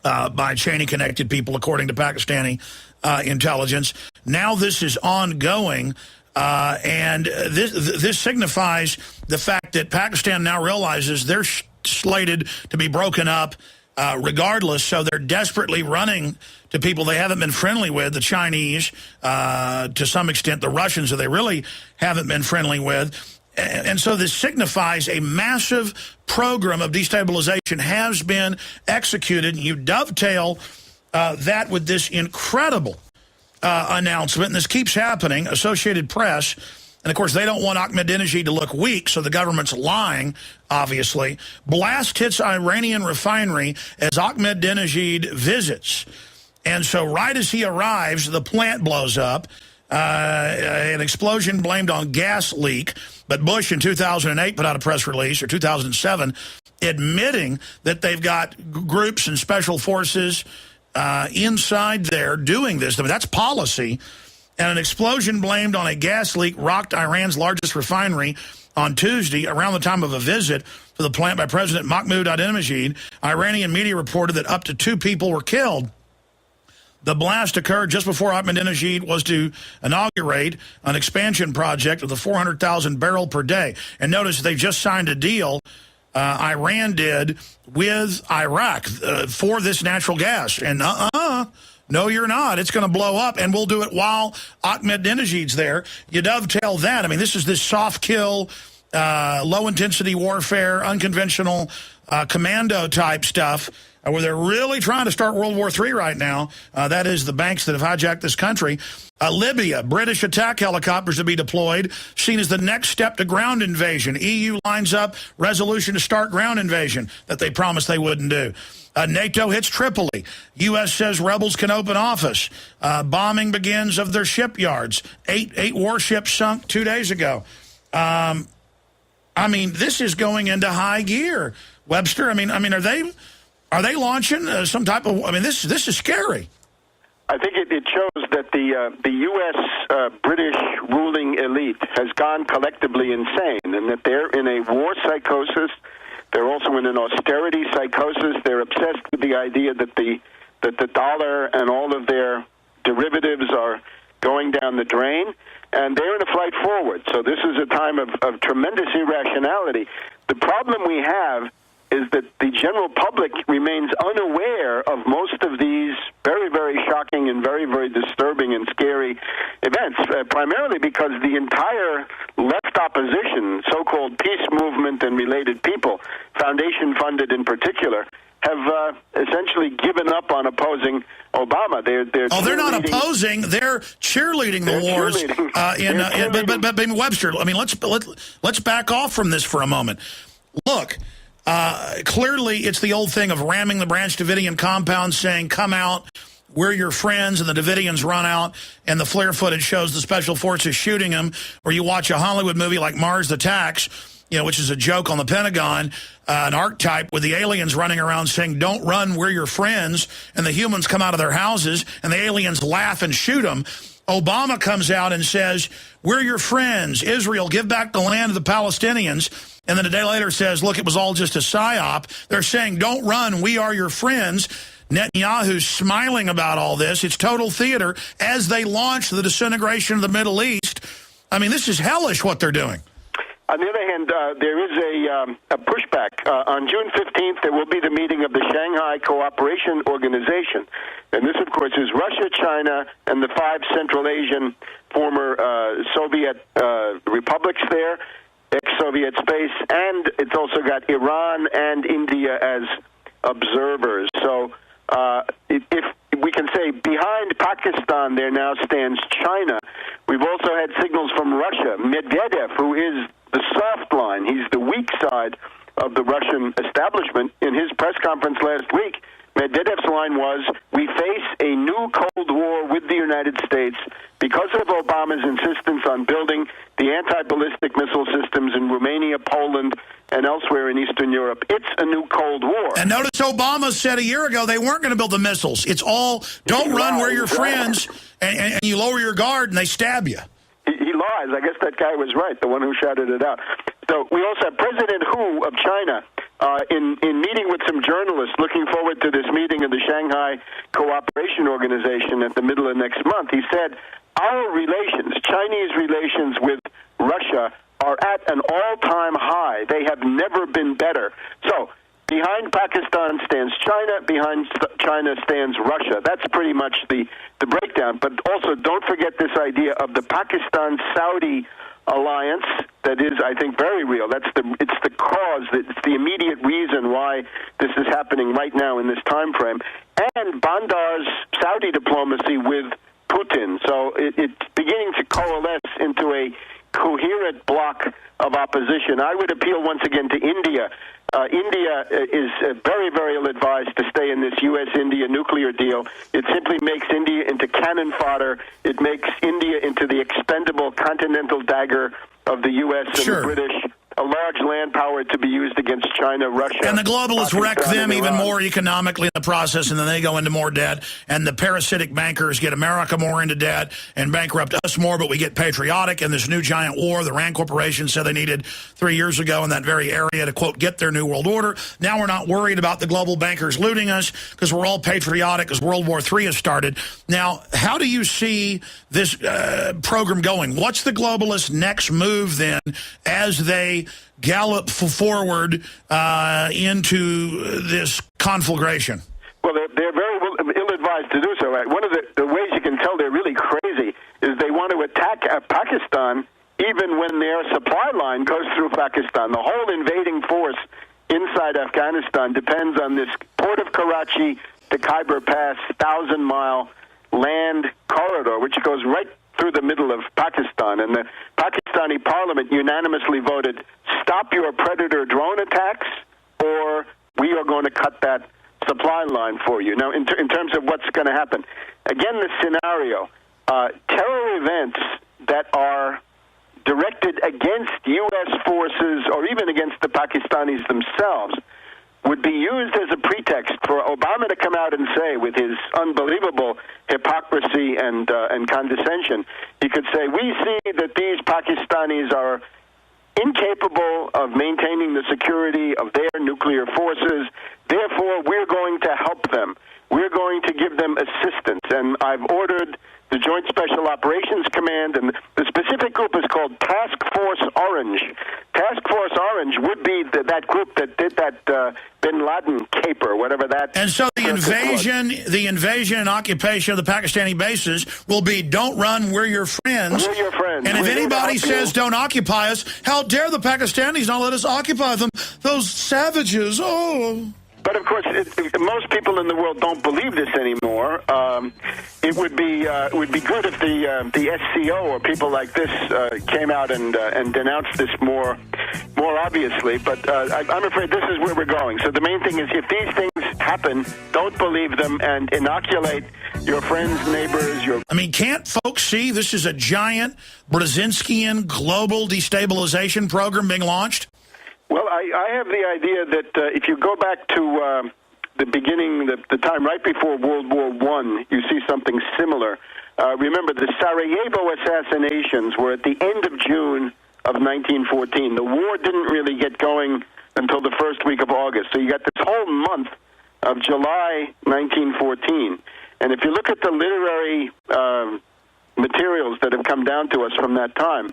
by Cheney-connected people, according to Pakistani intelligence. Now this is ongoing, and this signifies the fact that Pakistan now realizes they're slated to be broken up regardless, so they're desperately running to people they haven't been friendly with, the Chinese, to some extent the Russians, who they really haven't been friendly with. And so this signifies a massive program of destabilization has been executed. You dovetail that with this incredible announcement, and this keeps happening. Associated Press, and of course they don't want Ahmadinejad to look weak, so the government's lying, obviously. Blast hits Iranian refinery as Ahmadinejad visits. And so right as he arrives, the plant blows up. An explosion blamed on gas leak. But Bush in 2008 put out a press release, or 2007, admitting that they've got groups and special forces inside there doing this. I mean, that's policy. And an explosion blamed on a gas leak rocked Iran's largest refinery on Tuesday around the time of a visit to the plant by President Mahmoud Ahmadinejad. Iranian media reported that up to 2 people were killed. The blast occurred just before Ahmadinejad was to inaugurate an expansion project of the 400,000 barrel per day. And notice they just signed a deal, Iran did, with Iraq for this natural gas. And no, you're not. It's going to blow up, and we'll do it while Ahmadinejad's there. You dovetail that. I mean, this is this soft kill, low-intensity warfare, unconventional commando-type stuff, where they're really trying to start World War III right now. That is the banks that have hijacked this country. Libya, British attack helicopters to be deployed, seen as the next step to ground invasion. EU lines up resolution to start ground invasion that they promised they wouldn't do. NATO hits Tripoli. U.S. says rebels can open office. Bombing begins of their shipyards. Eight warships sunk 2 days ago. I mean, this is going into high gear. Webster, I mean, are they launching some type of? I mean, this is scary. I think it shows that the U.S. British ruling elite has gone collectively insane, and that they're in a war psychosis. They're also in an austerity psychosis. They're obsessed with the idea that the dollar and all of their derivatives are going down the drain, and they're in a flight forward. So this is a time of tremendous irrationality. The problem we have is that the general public remains unaware of most of these very, very shocking and very, very disturbing and scary events, primarily because the entire left opposition, so-called peace movement and related people, foundation funded in particular, have essentially given up on opposing Obama. They're not opposing; they're cheerleading the wars. But Webster, I mean, let's back off from this for a moment. Look. Clearly, it's the old thing of ramming the Branch Davidian compound, saying, come out, we're your friends, and the Davidians run out, and the flare footage shows the special forces shooting them, or you watch a Hollywood movie like Mars Attacks, which is a joke on the Pentagon, an archetype with the aliens running around saying, don't run, we're your friends, and the humans come out of their houses, and the aliens laugh and shoot them. Obama comes out and says, we're your friends. Israel, give back the land to the Palestinians. And then a day later says, look, it was all just a psyop. They're saying, don't run, we are your friends. Netanyahu's smiling about all this. It's total theater as they launch the disintegration of the Middle East. I mean, this is hellish what they're doing. On the other hand, there is a pushback. On June 15th, there will be the meeting of the Shanghai Cooperation Organization. And this, of course, is Russia, China, and the 5 Central Asian former Soviet republics there, ex-Soviet space, and it's also got Iran and India as observers. So if we can say behind Pakistan there now stands China. We've also had signals from Russia. Medvedev, who is the soft line, he's the weak side of the Russian establishment. In his press conference last week, Medvedev's line was, we face a new Cold War with the United States because of Obama's insistence on building the anti-ballistic missile systems in Romania, Poland, and elsewhere in Eastern Europe. It's a new Cold War. And notice Obama said a year ago they weren't going to build the missiles. It's all, don't run, we're your friends, and you lower your guard and they stab you. He lies. I guess that guy was right, the one who shouted it out. So we also have President Hu of China in meeting with some journalists, looking forward to this meeting of the Shanghai Cooperation Organization at the middle of next month, he said, our relations, Chinese relations with Russia, are at an all-time high. They have never been better. So behind Pakistan stands China, behind China stands Russia. That's pretty much the breakdown. But also don't forget this idea of the Pakistan-Saudi alliance that is, I think, very real. It's the cause, it's the immediate reason why this is happening right now in this time frame. And Bandar's Saudi diplomacy with Putin. So it's beginning to coalesce into a coherent block of opposition. I would appeal once again to India. India is very, very ill-advised to stay in this U.S.-India nuclear deal. It simply makes India into cannon fodder. It makes India into the expendable continental dagger of the U.S. and the British, a large land power to be used against China, Russia. And the globalists wreck them even more economically in the process, and then they go into more debt. And the parasitic bankers get America more into debt and bankrupt us more, but we get patriotic in this new giant war the Rand Corporation said they needed 3 years ago in that very area to, quote, get their new world order. Now we're not worried about the global bankers looting us because we're all patriotic because World War III has started. Now, how do you see this program going? What's the globalists' next move then as they gallop forward into this conflagration? Well, they're very ill-advised to do so. Right? One of the ways you can tell they're really crazy is they want to attack Pakistan even when their supply line goes through Pakistan. The whole invading force inside Afghanistan depends on this port of Karachi to Khyber Pass 1,000-mile land corridor, which goes right through the middle of Pakistan. And the Pakistani parliament unanimously voted, stop your predator drone attacks, or we are going to cut that supply line for you. Now, in terms of what's going to happen, again, the scenario, terror events that are directed against U.S. forces or even against the Pakistanis themselves would be used as a pretext for Obama to come out and say, with his unbelievable hypocrisy and condescension, he could say, we see that these Pakistanis are incapable of maintaining the security of their nuclear forces. Therefore, we're going to help them. We're going to give them assistance. And I've ordered the Joint Special Operations Command, and the specific group is called Task Force Orange. Task Force Orange would be that group that did that bin Laden caper, whatever that. And so the invasion and occupation of the Pakistani bases will be, don't run, we're your friends. We're your friends. And if anybody says don't occupy us, how dare the Pakistanis not let us occupy them? Those savages, oh. But of course, most people in the world don't believe this anymore. It would be good if the SCO or people like this came out and denounced this more obviously. But I'm afraid this is where we're going. So the main thing is, if these things happen, don't believe them and inoculate your friends, neighbors. I mean, can't folks see this is a giant Brzezinskian global destabilization program being launched? Well, I have the idea that if you go back to the beginning, the time right before World War I, you see something similar. Remember, the Sarajevo assassinations were at the end of June of 1914. The war didn't really get going until the first week of August. So you got this whole month of July 1914. And if you look at the literary materials that have come down to us from that time,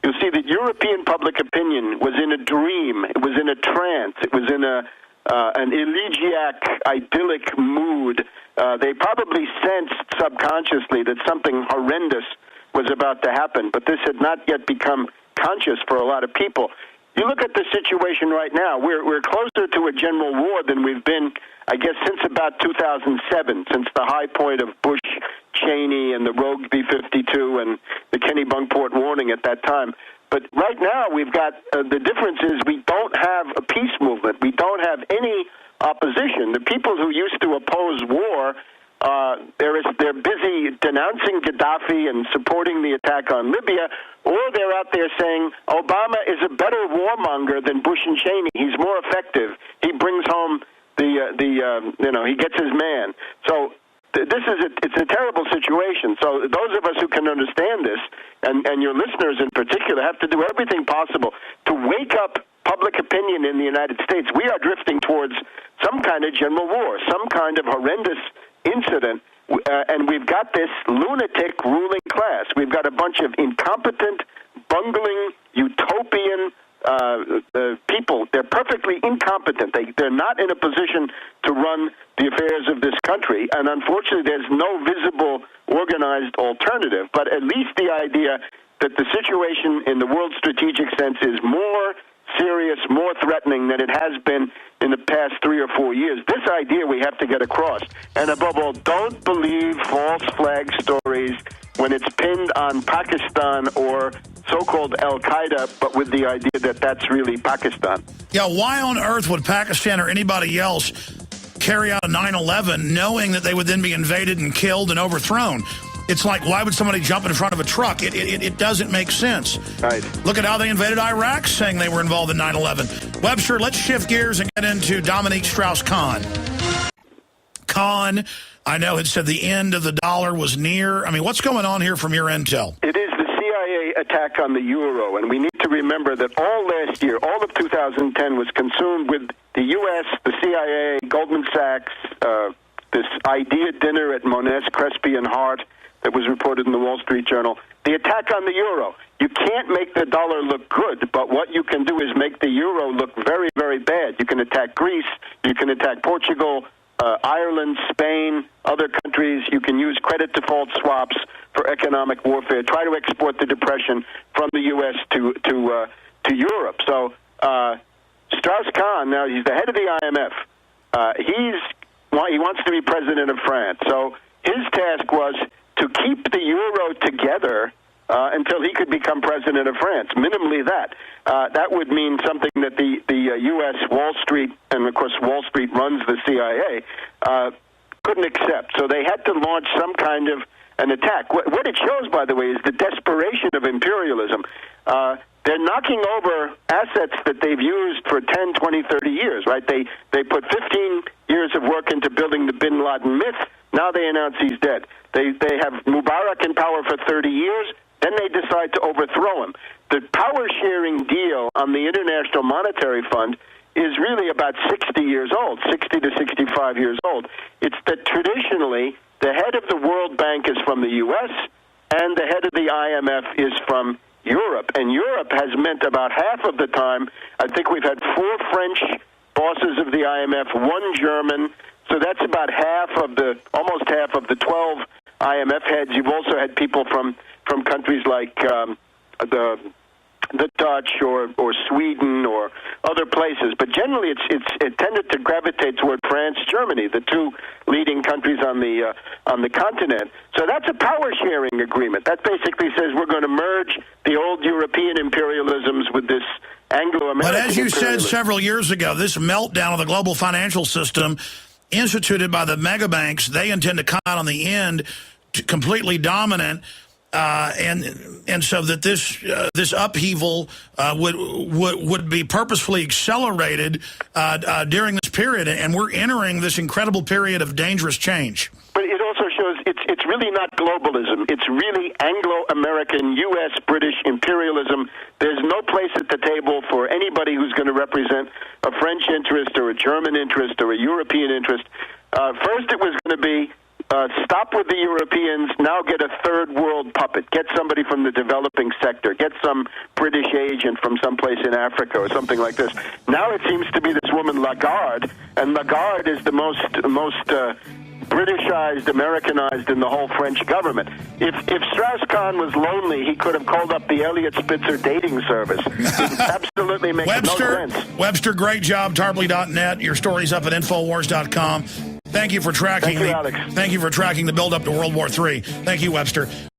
you'll see that European public opinion was in a dream. It was in a trance. It was in an elegiac, idyllic mood. They probably sensed subconsciously that something horrendous was about to happen, but this had not yet become conscious for a lot of people. You look at the situation right now. We're closer to a general war than we've been, I guess, since about 2007, since the high point of Bush, Cheney, and the rogue B-52 and the Kennebunkport warning at that time. But right now we've got, the difference is we don't have a peace movement. We don't have any opposition. The people who used to oppose war, they're busy denouncing Gaddafi and supporting the attack on Libya, or they're out there saying Obama is a better warmonger than Bush and Cheney. He's more effective. He brings home he gets his man. So it's a terrible situation. So those of us who can understand this, and your listeners in particular, have to do everything possible to wake up public opinion in the United States, we are drifting towards some kind of general war, some kind of horrendous incident, and we've got this lunatic ruling class. We've got a bunch of incompetent, bungling, utopian people. They're perfectly incompetent. They're not in a position to run the affairs of this country, and unfortunately there's no visible organized alternative. But at least the idea that the situation in the world strategic sense is more serious, more threatening than it has been in the past 3 or 4 years. This idea we have to get across. And above all, don't believe false flag stories when it's pinned on Pakistan or so-called Al-Qaeda, but with the idea that that's really Pakistan. Yeah, why on earth would Pakistan or anybody else carry out a 9/11 knowing that they would then be invaded and killed and overthrown? It's like, why would somebody jump in front of a truck? It doesn't make sense. Right. Look at how they invaded Iraq, saying they were involved in 9/11. Webster, let's shift gears and get into Dominique Strauss-Kahn. Kahn, I know, had said the end of the dollar was near. I mean, what's going on here from your intel? It is the CIA attack on the euro, and we need to remember that all last year, all of 2010 was consumed with the U.S., the CIA, Goldman Sachs, this idea dinner at Moness, Crespi, and Hart that was reported in the Wall Street Journal. The attack on the euro. You can't make the dollar look good, but what you can do is make the euro look very, very bad. You can attack Greece, you can attack Portugal, Ireland, Spain, other countries. You can use credit default swaps for economic warfare. Try to export the depression from the U.S. to Europe. So Strauss-Kahn, now he's the head of the IMF. He wants to be president of France. So his task was to keep the euro together until he could become president of France. Minimally that. That would mean something that the U.S. Wall Street, and of course Wall Street runs the CIA, couldn't accept. So they had to launch some kind of an attack. What it shows, by the way, is the desperation of imperialism. They're knocking over assets that they've used for 10, 20, 30 years, right? They put 15 years of work into building the bin Laden myth. Now they announce he's dead. They have Mubarak in power for 30 years. Then they decide to overthrow him. The power-sharing deal on the International Monetary Fund is really about 60 years old, 60 to 65 years old. It's that traditionally the head of the World Bank is from the U.S. and the head of the IMF is from Europe. And Europe has meant about half of the time, I think we've had 4 French bosses of the IMF, 1 German. So that's about almost half of the 12 IMF heads. You've also had people from countries like the Dutch or Sweden or other places, but generally it tended to gravitate toward France, Germany, the 2 leading countries on the continent. So that's a power sharing agreement. That basically says we're going to merge the old European imperialisms with this Anglo-American. But as you said several years ago, this meltdown of the global financial system instituted by the mega banks, they intend to come out on the end completely dominant. And so that this upheaval would be purposefully accelerated during this period, and we're entering this incredible period of dangerous change. But it also shows it's really not globalism. It's really Anglo-American, U.S., British imperialism. There's no place at the table for anybody who's going to represent a French interest or a German interest or a European interest. First, it was going to be stop with the Europeans, now get a third world puppet. Get somebody from the developing sector. Get some British agent from someplace in Africa or something like this. Now it seems to be this woman Lagarde, and Lagarde is the most Britishized, Americanized in the whole French government. If Strauss-Kahn was lonely, he could have called up the Elliot Spitzer dating service. It absolutely makes no sense. Webster, great job. Tarpley.net. Your story's up at Infowars.com. Thank you for tracking Alex. Thank you for tracking the build-up to World War III. Thank you, Webster.